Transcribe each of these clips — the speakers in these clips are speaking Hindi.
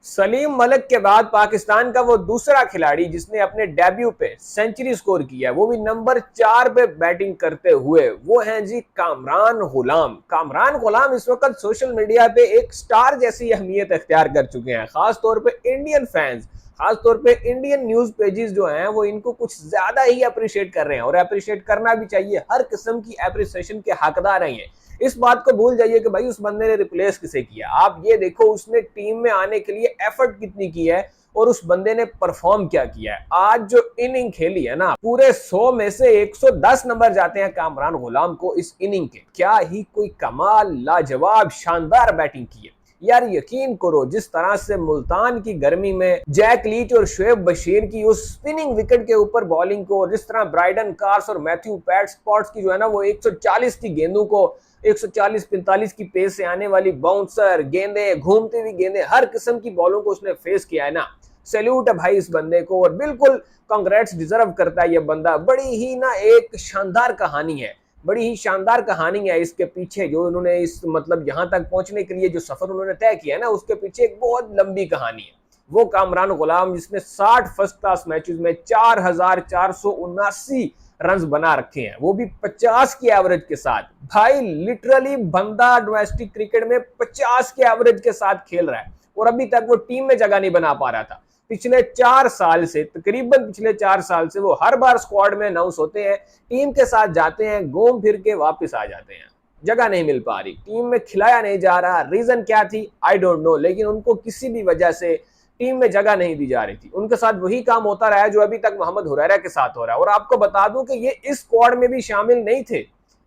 सलीम मलिक के बाद पाकिस्तान का वो दूसरा खिलाड़ी जिसने अपने डेब्यू पे सेंचुरी स्कोर किया, वो भी नंबर 4 पे बैटिंग करते हुए, वो हैं जी कामरान गुलाम। कामरान गुलाम इस वक्त सोशल मीडिया पे एक स्टार जैसी अहमियत अख्तियार कर चुके हैं। खास तौर पे इंडियन फैंस, खास तौर पे इंडियन न्यूज पेजेस जो हैं वो इनको कुछ ज्यादा ही अप्रिशिएट कर रहे हैं, और अप्रिशिएट करना भी चाहिए। हर किस्म की अप्रिसिएशन के हकदार हैं ये। इस बात को भूल जाइए कि भाई उस बंदे ने रिप्लेस किसे किया। आप ये देखो उसने टीम में आने के लिए एफर्ट कितनी की है और उस बंदे ने परफॉर्म क्या किया है। आज जो इनिंग खेली है ना, पूरे 100 में से 110 नंबर जाते हैं कामरान गुलाम को इस इनिंग के। क्या ही कोई कमाल, लाजवाब, शानदार बैटिंग की है यार। यकीन करो जिस तरह से मुल्तान की गर्मी में जैक लीच और शुएब बशीर की उस स्पिनिंग विकेट के ऊपर बॉलिंग को, और जिस तरह ब्राइडन कार्स और मैथ्यू पैट स्पॉट्स की जो है ना वो 140 की गेंदों को 140-45 की पेस से आने वाली बाउंसर गेंदे, घूमती हुई गेंदे, हर किस्म की बॉलों को उसने फेस किया है ना। सैल्यूट है भाई इस बंदे को, और बिल्कुल कांग्रेट्स डिजर्व करता है ये बंदा। बड़ी ही ना एक शानदार कहानी है, बड़ी ही शानदार कहानी है इसके पीछे। जो उन्होंने इस मतलब यहाँ तक पहुंचने के लिए जो सफर उन्होंने तय किया है ना, उसके पीछे एक बहुत लंबी कहानी है। वो कामरान गुलाम जिसने 60 फर्स्ट क्लास मैचेस में 4479 रन बना रखे हैं, वो भी 50 की एवरेज के साथ। भाई लिटरली बंदा डोमेस्टिक क्रिकेट में 50 के एवरेज के साथ खेल रहा है, और अभी तक वो टीम में जगह नहीं बना पा रहा था। पिछले 4 साल से, तकरीबन पिछले 4 साल से वो हर बार स्क्वाड में अनाउंस होते हैं, टीम के साथ जाते हैं, घूम फिर के वापस आ जाते हैं। जगह नहीं मिल पा रही, टीम में खिलाया नहीं जा रहा। रीजन क्या थी आई डोंट नो, लेकिन उनको किसी भी वजह से टीम में जगह नहीं दी जा रही थी। उनके साथ वही काम होता रहा है जो अभी तक मोहम्मद हुरैरा के साथ हो रहा है। और आपको बता दूं कि ये इस स्क्वाड में भी शामिल नहीं थे,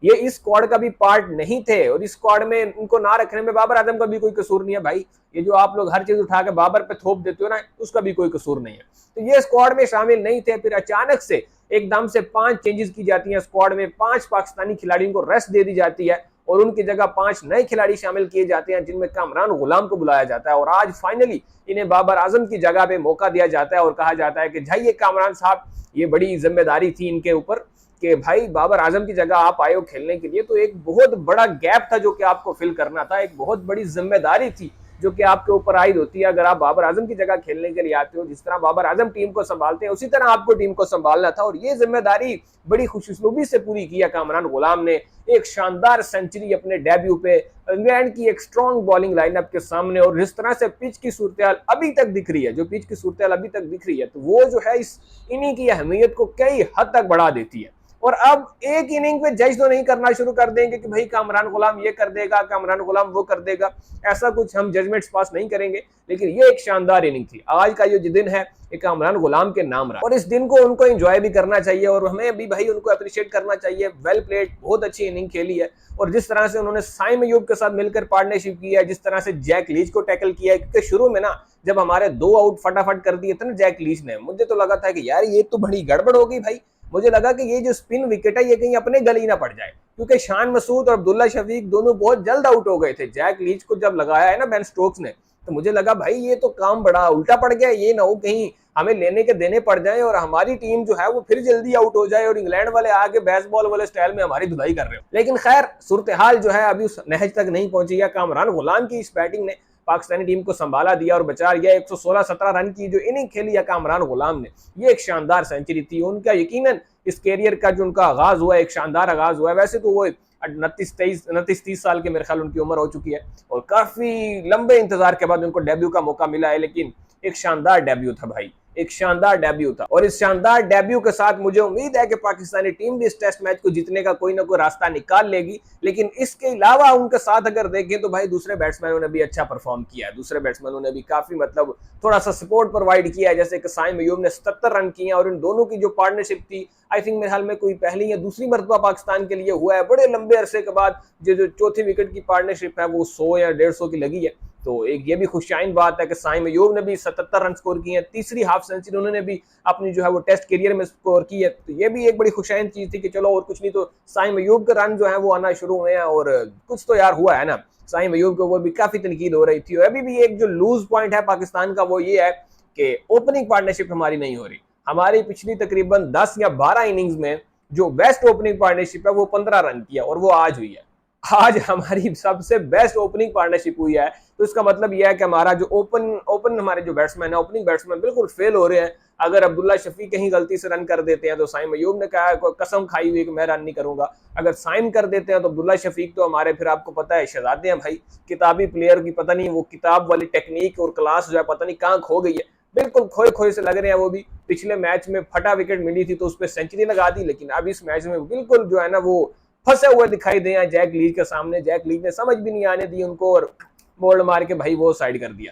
ये इस स्क्वाड का भी पार्ट नहीं थे, और इस स्क्वाड में इनको ना रखने में बाबर आजम का भी कोई कसूर नहीं है भाई। ये जो आप लोग हर चीज उठा के बाबर पे थोप देते हो ना, उसका भी कोई कसूर नहीं है। तो ये स्क्वाड में शामिल नहीं थे, फिर अचानक से एकदम से 5 चेंजेस की जाती हैं स्क्वाड में। 5 पाकिस्तानी खिलाड़ियों को रेस्ट दे दी जाती है, और उनकी जगह 5 नए खिलाड़ी शामिल किए जाते हैं, जिनमें कामरान गुलाम को बुलाया जाता है। और आज फाइनली इन्हें बाबर आजम की जगह पे मौका दिया जाता है, और कहा जाता है कि जाइए कामरान साहब, ये बड़ी जिम्मेदारी थी इनके ऊपर कि भाई बाबर आजम की जगह आप आए हो खेलने के लिए। तो एक बहुत बड़ा गैप था जो कि आपको फिल करना था, एक बहुत बड़ी जिम्मेदारी थी जो कि आपके ऊपर आयद होती है अगर आप बाबर आजम की जगह खेलने के लिए आते हो। जिस तरह बाबर आजम टीम को संभालते हैं, उसी तरह आपको टीम को संभालना था, और ये जिम्मेदारी बड़ी खुशुसलूबी से पूरी किया कामरान गुलाम ने। एक शानदार सेंचुरी अपने डेब्यू पे, इंग्लैंड की एक स्ट्रॉन्ग बॉलिंग लाइनअप के सामने, और जिस तरह से पिच की सूरत अभी तक दिख रही है, जो पिच की सूरत अभी तक दिख रही है, तो वो जो है इस इनिंग की अहमियत को कई हद तक बढ़ा देती है। और अब एक इनिंग पे जज तो नहीं करना शुरू कर देंगे कि भाई कामरान गुलाम ये कर देगा, कामरान गुलाम वो कर देगा, ऐसा कुछ हम जजमेंट्स पास नहीं करेंगे। लेकिन ये एक शानदार इनिंग थी। आज का ये दिन है ये कामरान गुलाम के नाम रहा, और इस दिन को उनको एंजॉय भी करना चाहिए, और हमें भी भाई उनको अप्रिशिएट करना चाहिए। वेल प्लेड, बहुत अच्छी इनिंग खेली है। और जिस तरह से उन्होंने साइम अयूब के साथ मिलकर पार्टनरशिप की है, जिस तरह से जैक लीच को टैकल किया है, क्योंकि शुरू में ना जब हमारे 2 आउट फटाफट कर दिए थे ना जैक लीच ने, मुझे तो लगा था कि यार ये तो बड़ी गड़बड़ हो गई भाई। मुझे लगा कि ये जो स्पिन विकेट है ये कहीं अपने गली ना पड़ जाए, क्योंकि शान मसूद और अब्दुल्ला शफीक दोनों बहुत जल्द आउट हो गए थे। जैक लीच को जब लगाया है ना बेन स्टोक्स ने, तो मुझे लगा भाई ये तो काम बड़ा उल्टा पड़ गया, ये ना हो कहीं हमें लेने के देने पड़ जाए और हमारी टीम जो है वो फिर जल्दी आउट हो जाए, और इंग्लैंड वाले आगे बेसबॉल वाले स्टाइल में हमारी धुलाई कर रहे हो। लेकिन खैर सूरत हाल जो है अभी उस नहज तक नहीं पहुंची है। कामरान गुलाम की इस बैटिंग ने पाकिस्तानी टीम को संभाला दिया और बचा लिया। 116-17 रन की जो इनिंग खेली है कामरान गुलाम ने, ये एक शानदार सेंचुरी थी उनका। यकीनन इस कैरियर का जो उनका आगाज हुआ, एक शानदार आगाज हुआ है। वैसे तो वो 29-30 साल के मेरे ख्याल उनकी उम्र हो चुकी है, और काफी लंबे इंतजार के बाद उनको डेब्यू का मौका मिला है। लेकिन एक शानदार डेब्यू था भाई, एक शानदार डेब्यू था, और इस शानदार डेब्यू के साथ मुझे उम्मीद है कि पाकिस्तानी टीम भी इस टेस्ट मैच को जीतने का कोई ना कोई रास्ता निकाल लेगी। लेकिन इसके अलावा उनके साथ अगर देखें तो भाई दूसरे बैट्समैनों ने भी अच्छा परफॉर्म किया है। दूसरे बैट्समैनों ने भी काफी मतलब थोड़ा सा सपोर्ट प्रोवाइड किया है, जैसे कि साइम अयूब ने 77 रन किए, और इन दोनों की जो पार्टनरशिप थी आई थिंक मेरे हाल में कोई पहली या दूसरी मरतबा पाकिस्तान के लिए हुआ है। बड़े लंबे अरसे के बाद जो चौथी विकेट की पार्टनरशिप है वो 100 या 150 की लगी है। तो एक ये भी खुशाइन बात है कि साइम अयूब ने भी 77 रन स्कोर किए हैं, तीसरी हाफ सेंचुरी उन्होंने भी अपनी जो है वो टेस्ट करियर में स्कोर की है। तो ये भी एक बड़ी खुशाइन चीज थी कि चलो और कुछ नहीं तो साइम अयूब के रन जो है वो आना शुरू हुए हैं, और कुछ तो यार हुआ है ना। साइम अयूब को वो भी काफी तनकीद हो रही थी। और अभी भी एक जो लूज पॉइंट है पाकिस्तान का वो ये है कि ओपनिंग पार्टनरशिप हमारी नहीं हो रही। हमारी पिछली तकरीबन 10 या 12 इनिंग्स में जो बेस्ट ओपनिंग पार्टनरशिप है वो 15 रन की है, और वो आज हुई है। आज हमारी सबसे बेस्ट ओपनिंग पार्टनरशिप हुई है तो इसका मतलब यह है कि हमारा जो ओपन हमारे जो बैट्समैन है, ओपनिंग बैट्समैन बिल्कुल फेल हो रहे हैं। अगर अब्दुल्ला शफी कहीं गलती से रन कर देते हैं तो साइम अयूब ने कहा कसम खाई हुई कि मैं रन नहीं करूंगा, अगर साइम कर देते हैं तो अब्दुल्ला शफीक तो हमारे फिर आपको पता है शहजादे हैं भाई, किताबी प्लेयर की पता नहीं वो किताब वाली टेक्निक और क्लास जो है पता नहीं कहां खो गई है, बिल्कुल खोए खोए से लग रहे हैं वो भी। पिछले मैच में फटा विकेट मिली थी तो उस पर सेंचुरी लगा दी, लेकिन अब इस मैच में बिल्कुल जो है ना वो फंसे हुए दिखाई दे जैक लीज के सामने। जैक लीज ने समझ भी नहीं आने दी उनको और बोल्ड मार के भाई वो साइड कर दिया।